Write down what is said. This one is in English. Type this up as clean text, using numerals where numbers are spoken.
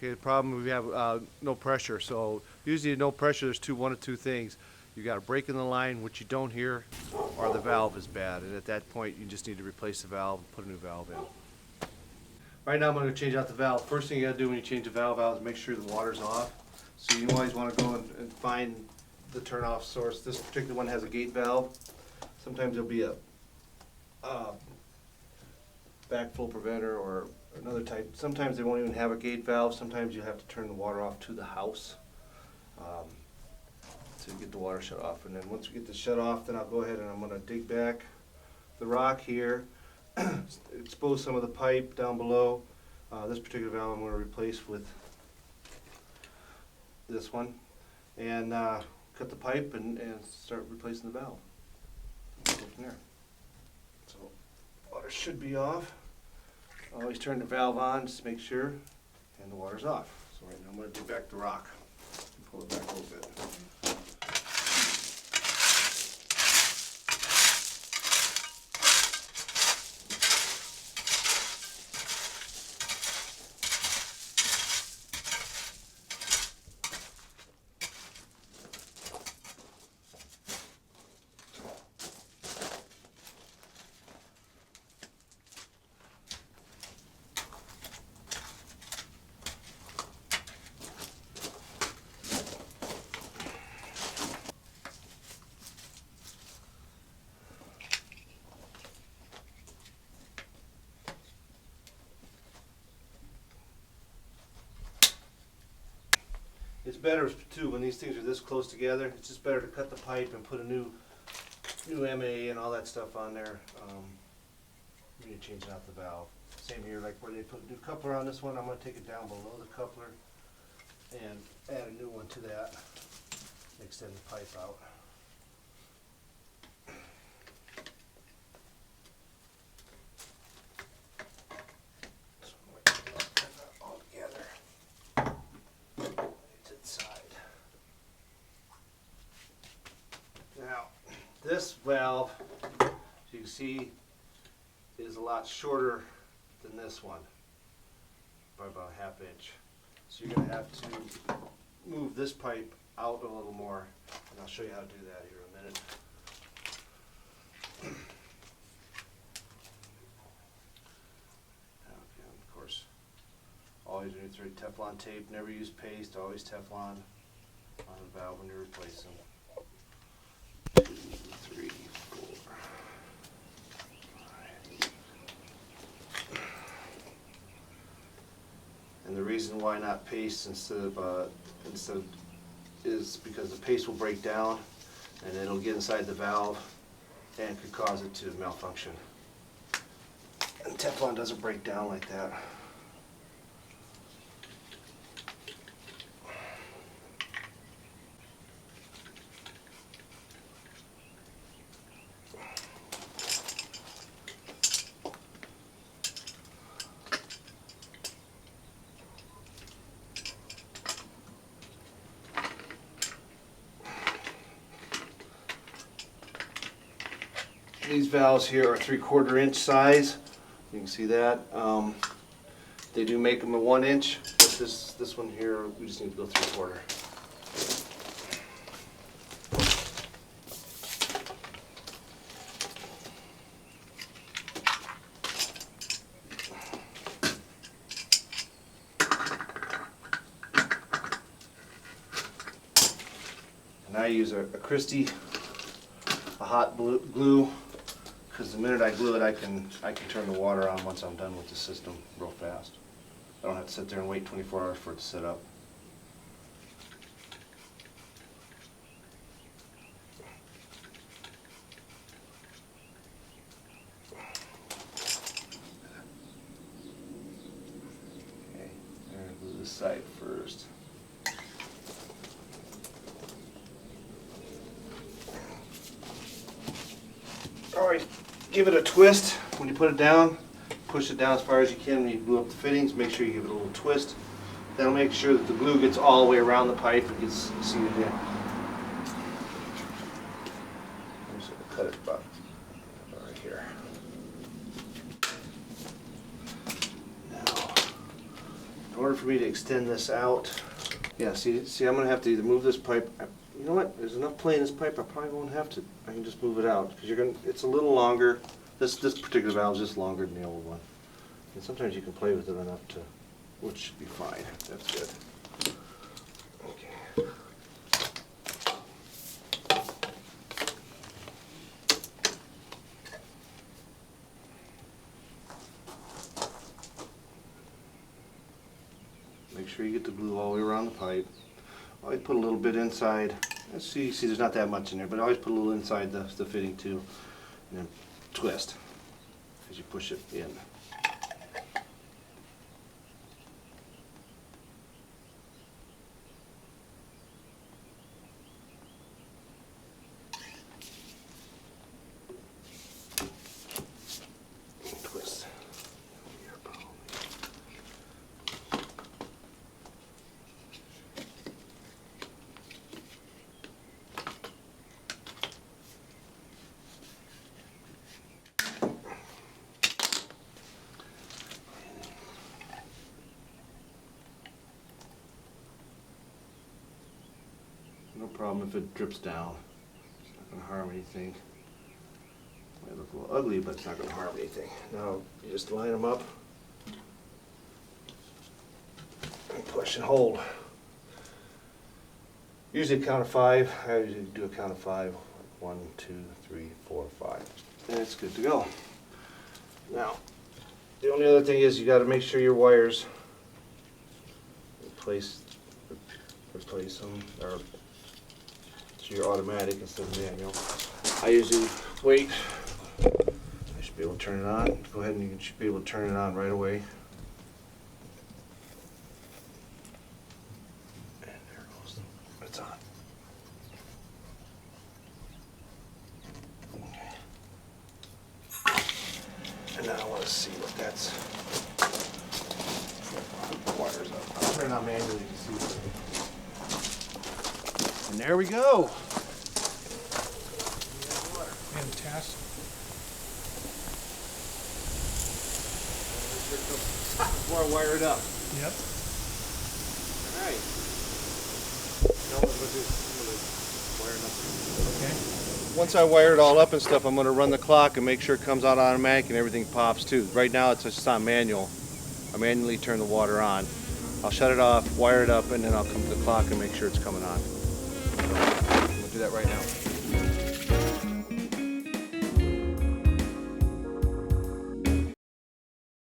Okay, the problem we have no pressure. So usually no pressure, there's one of two things. You got a break in the line, which you don't hear, or the valve is bad. And at that point, you just need to replace the valve and put a new valve in. Right now I'm going to change out the valve. First thing you got to do when you change the valve out is make sure the water's off. So you always want to go and find the turn-off source. This particular one has a gate valve. Sometimes there'll be a backflow preventer or another type. Sometimes they won't even have a gate valve. Sometimes you have to turn the water off to the house to get the water shut off. And then once we get this shut off, then I'll go ahead and I'm going to dig back the rock here, expose some of the pipe down below. This particular valve I'm going to replace with this one, and cut the pipe and start replacing the valve. Go from there. So water should be off. Always turn the valve on just to make sure, and the water's off. So right now I'm going to dig back the rock and pull it back a little bit. It's better too when these things are this close together. It's just better to cut the pipe and put a new MA and all that stuff on there. We need to change out the valve. Same here, like where they put a new coupler on this one, I'm going to take it down below the coupler and add a new one to that. Extend the pipe out. So I'm going to put that all together. To the side. Now, this valve, as you can see, is a lot shorter than this one, by about a ½ inch. So you're going to have to move this pipe out a little more, and I'll show you how to do that here in a minute. Okay, of course, always when you throw Teflon tape, never use paste, always Teflon on the valve when you replace them. 2, 3, 4. And the reason why not paste instead of is because the paste will break down and it'll get inside the valve and could cause it to malfunction. And Teflon doesn't break down like that. These valves here are 3/4 inch size. You can see that. They do make them a 1 inch, but this one here we just need to go 3/4. And I use a Christie, a hot glue. Because the minute I glue it, I can turn the water on once I'm done with the system real fast. I don't have to sit there and wait 24 hours for it to set up. Okay, I'm going to glue this side first. Alright. Give it a twist when you put it down. Push it down as far as you can when you glue up the fittings. Make sure you give it a little twist. That'll make sure that the glue gets all the way around the pipe and gets seated in. I'm just going to cut it about right here. Now, in order for me to extend this out. Yeah, see, I'm gonna have to either move this pipe. You know what? There's enough play in this pipe. I probably won't have to. I can just move it out because it's a little longer. This particular valve is just longer than the old one. And sometimes you can play with it enough to, which should be fine. That's good. Okay. Make sure you get the glue all the way around the pipe. Always put a little bit inside. Let's see, there's not that much in there, but always put a little inside the fitting too. And then twist as you push it in. Twist. No problem if it drips down. It's not going to harm anything. Might look a little ugly, but it's not going to harm anything. Now you just line them up and push and hold. Usually a count of 5. I usually do a count of 5. 1, 2, 3, 4, 5. And it's good to go. Now, the only other thing is you got to make sure your wires replace them, or so you're automatic instead of manual. I usually wait. I should be able to turn it on. Go ahead and you should be able to turn it on right away. And there it goes. It's on. Okay. And now I want to see what that's. Put the wires up. I'll turn it on manually to see what. And there we go. Fantastic. More wire it up. Yep. All right. Now I'm gonna wire it up. Okay. Once I wire it all up and stuff, I'm going to run the clock and make sure it comes out automatic and everything pops too. Right now it's just on manual. I manually turn the water on. I'll shut it off, wire it up, and then I'll come to the clock and make sure it's coming on.